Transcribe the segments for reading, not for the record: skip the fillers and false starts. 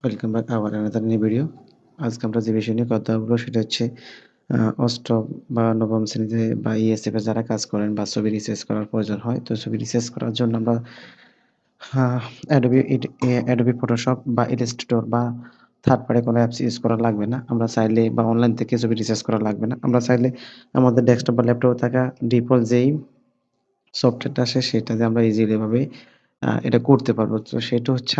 Welcome back আবার another new video. আজকে আমরা যে বিষয় নিয়ে কথা বলবো সেটা হচ্ছে অষ্টম বা নবম শ্রেণীতে বা ইএসএফ এ যারা কাজ করেন বা ছবি রিসার্চ করার প্রয়োজন হয়। তো ছবি রিসার্চ করার জন্য আমরা Adobe Photoshop বা Illustrator বা থার্ড পার্টি কোনো অ্যাপস ইউজ করা লাগবে না। আমরা চাইলে বা অনলাইন থেকে ছবি রিসার্চ করা লাগবে না। আমরা চাইলে আমাদের ডেস্কটপ বা ল্যাপটপে থাকা ডিফল্ট যেই সফটওয়্যারটা আসে সেটা দিয়ে আমরা ইজিলি ভাবে এটা করতে পারবো। তো সেটা হচ্ছে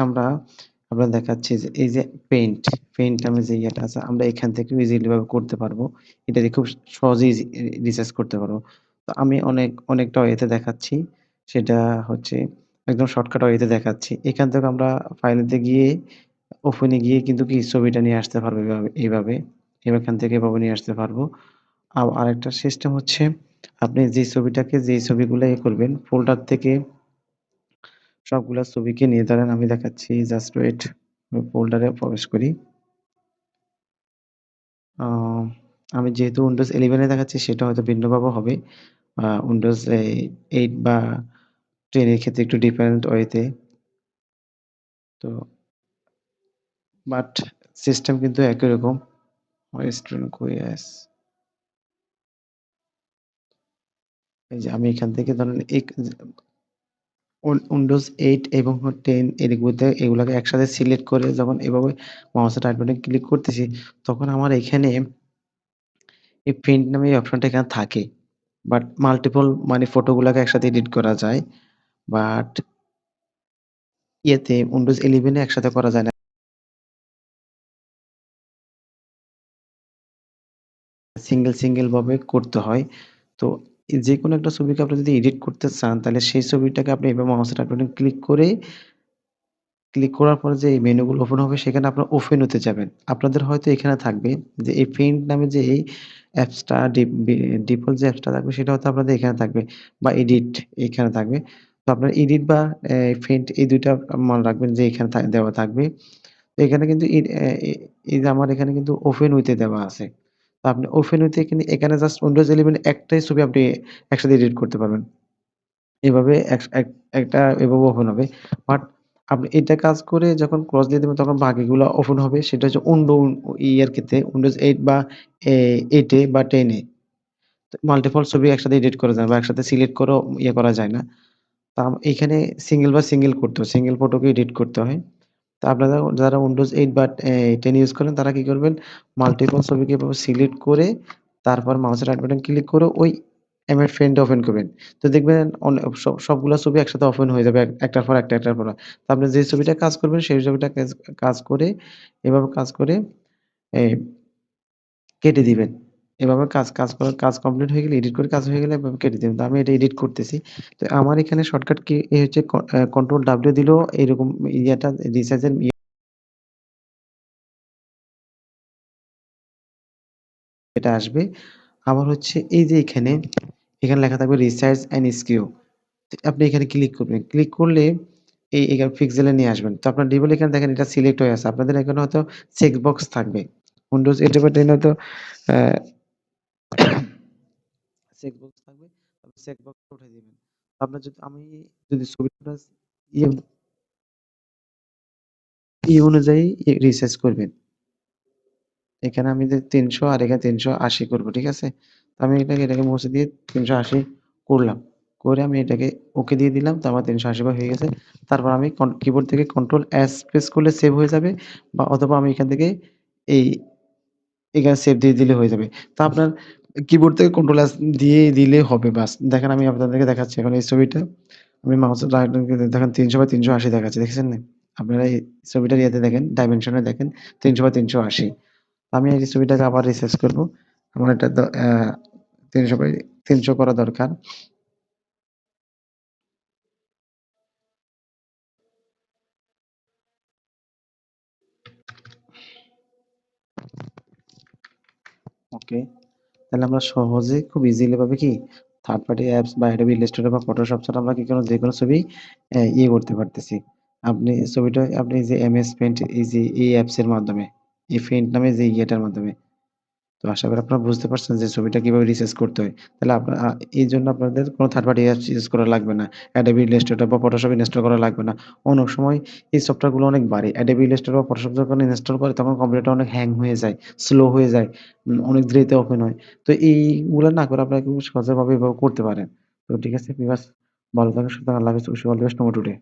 আমরা দেখাচ্ছি যে এই যে পেইন্ট নামে যে ইয়েটা আছে আমরা এখান থেকেও ইজিলি ভাবে করতে পারবো। এটা দিয়ে খুব সহজেই রিসার্চ করতে পারবো। তো আমি অনেকটা ওয়েতে দেখাচ্ছি। সেটা হচ্ছে একদম শর্টকাট ওয়েতে দেখাচ্ছি। এখান থেকে আমরা ফাইলেতে গিয়ে ওপেন এ গিয়ে কিন্তু কি ছবিটা নিয়ে আসতে পারবো এইভাবে। এখান থেকে এভাবে নিয়ে আসতে পারবো। আরেকটা সিস্টেম হচ্ছে আপনি যেই ছবিগুলা করবেন ফোল্ডার থেকে সবগুলা ছবিকে নিয়ে দাঁড়ান আমি দেখাচ্ছি জাস্ট ওয়েট। আমি ফোল্ডারে প্রবেশ করি। আ আমি যেহেতু Windows 11 এ দেখাচ্ছি সেটা হয়তো ভিন্নভাবে হবে। Windows 8 বা 10 এর ক্ষেত্রে একটু ডিফারেন্ট ওয়েতে। তো বাট সিস্টেম কিন্তু একই রকম। ওয়েস্টার্ন কুইয়াস এই যে আমি এখান থেকে ধরেন Windows 8 এবং 10 এগুলাকে একসাথে সিলেক্ট করে যখন এভাবে মাউসের রাইট বাটনে ক্লিক করতেছি, তখন আমার এখানে এই প্রিন্ট নামে এই অপশনটা এখানে থাকে। বাট মাল্টিপল মানে ফটোগুলাকে একসাথে এডিট করা যায়। বাট Windows 11 এ একসাথে করা যায় না। সিঙ্গেল ভাবে করতে হয়। তো যেকোনো একটা ছবিকে আপনি যদি এডিট করতে চান, তাহলে সেই ছবিটাকে আপনি এভাবে মাউসের রাইট বাটনে ক্লিক করার পরে যে এই মেনুগুলো ওপেন হবে সেখানে আপনার ওপেন হতে যাবেন। আপনাদের হয়তো এখানে থাকবে যে এই পেইন্ট নামে যে এই অ্যাপসটা ডিফল্ট যে অ্যাপসটা থাকবে সেটা হয়তো আপনাদের এখানে থাকবে বা এডিট এখানে থাকবে। তো আপনার এডিট বা পেইন্ট এই ২ টা মনে রাখবেন যে এখানে দেওয়া থাকবে। তো এখানে কিন্তু এ এ এই যে আমার এখানে কিন্তু ওপেন উইথ এ দেওয়া আছে। তো আপনি ওপেন উইথ এ এখানে জাস্ট Windows 11 একটাই ছবি আপনি একসাথে এডিট করতে পারবেন। এভাবে এক এক একটা এভাবে ওপেন হবে। বাট আপনি এটা কাজ করে যখন ক্রস দিয়ে দিবেন তখন বাকিগুলা ওপেন হবে। সেটা হচ্ছে ইয়ের ক্ষেত্রে Windows 8 বা 8 এ বা 10 এ। মাল্টিপল ছবি একসাথে এডিট করা যায় বা একসাথে সিলেক্ট করেও করা যায় না। এখানে সিঙ্গেল করতে হয়। সিঙ্গেল ফটোকে এডিট করতে হয়। তো আপনারা যারা Windows 8 বা 10 ইউজ করেন তারা কি করবেন? মাল্টিপল ছবিকে এভাবে সিলেক্ট করে তারপর মাউসের রাইট বাটন ক্লিক করে ওই এমএস পেইন্ট ওপেন করবেন। তো দেখবেন সবগুলা ছবি একসাথে ওপেন হয়ে যাবে একটার পর একটা, একটার পর একটা। তো আপনি যে ছবিটা কাজ করবেন সেই ছবিটা কাজ করে এভাবে কাজ করে এ কেটে দিবেন। এভাবে কাজ কমপ্লিট হয়ে গেলে এডিট করে কাজ হয়ে গেলে এভাবে কেটে দিবেন। তো আমি এটা এডিট করতেছি। তো আমার এখানে শর্টকাট কি হচ্ছে কন্ট্রোল W দিলেও এরকম রিসার্চ এর এটা আসবে। আবার হচ্ছে এই যে এখানে লেখা থাকবে রিসার্চ অ্যান্ড এসকিউ। আপনি এখানে ক্লিক করবেন। ক্লিক করলে এখানে পিক্সেলে নিয়ে আসবেন। তো আপনার ডিফল্ট এখানে দেখেন এটা সিলেক্ট হয়ে আছে। আপনাদের এখানে হয়তো চেক বক্স থাকবে। Windows 8 বা 10 হয়তো আ চেক বক্স থাকবে। আপনি চেক বক্সটা উঠাই দিবেন। আপনার আমি যদি ছবিটা ইয়ে অনুযায়ী রিসার্চ করবেন। এখানে আমি যে ৩০০ আর এখানে ৩৮০ করব। ঠিক আছে? তো আমি এটাকে মুছে দিয়ে ৩৮০ করলাম। করে আমি এটাকে ওকে দিয়ে দিলাম। তো আমার ৩৮০ বার হয়ে গেছে। তারপর আমি কিবোর্ড থেকে কন্ট্রোল এস প্রেস করলে সেভ হয়ে যাবে বা অথবা আমি এখান থেকে এই এখানে সেভ দিয়ে দিলে হয়ে যাবে। তো আপনার কিবোর্ড থেকে কন্ট্রোল এস দিয়ে দিলে হবে বাস। দেখেন আমি আপনাদেরকে দেখাচ্ছি এখন এই ছবিটা আমি মাউসের রাইট দেখেন ৩০০/৩৮০ দেখাচ্ছে। দেখেছেন? আপনারা এই ছবিটার ইয়েতে দেখেন, ডাইমেনশন এ দেখেন ৩০০/৩৮০। আমি এই ছবিটাকে আবার রিসার্চ করব। আমার এটা ৩০০/৩০০ করা দরকার। ওকে। তাহলে আমরা সহজে খুব ইজিলি ভাবে কি থার্ড পার্টি অ্যাপস বা Adobe Illustrator বা Photoshop ছাড়া আমরা কি যেকোনো ছবি করতে পারতেছি। আপনি যে MS Paint এই যে এই অ্যাপস এর মাধ্যমে, এই Paint নামে যে ইয়েটার মাধ্যমে তো আশা করি আপনারা বুঝতে পারছেন যে ছবিটা কিভাবে রিসার্চ করতে হয়। তাহলে এইজন্য আপনাদের কোন থার্ড পার্টি অ্যাপস ইউজ করা লাগবে না। Adobe Illustrator বা Photoshop ইনস্টল করা লাগবে না। অনেক সময় এই সফটওয়্যারগুলো অনেক ভারী। Adobe Illustrator বা Photoshop যখন ইনস্টল করে তখন কম্পিউটারটা অনেক হ্যাং হয়ে যায়, স্লো হয়ে যায়, অনেক দেরিতে ওপেন হয়। তো এইগুলা না করে আপনারা কিন্তু সহজভাবে এভাবে করতে পারেন। তো ঠিক আছে ভিউয়ার্স, ভালো থাকেন, সুতরাং আল্লাহ হাফেজ। Wish you all the best. Today.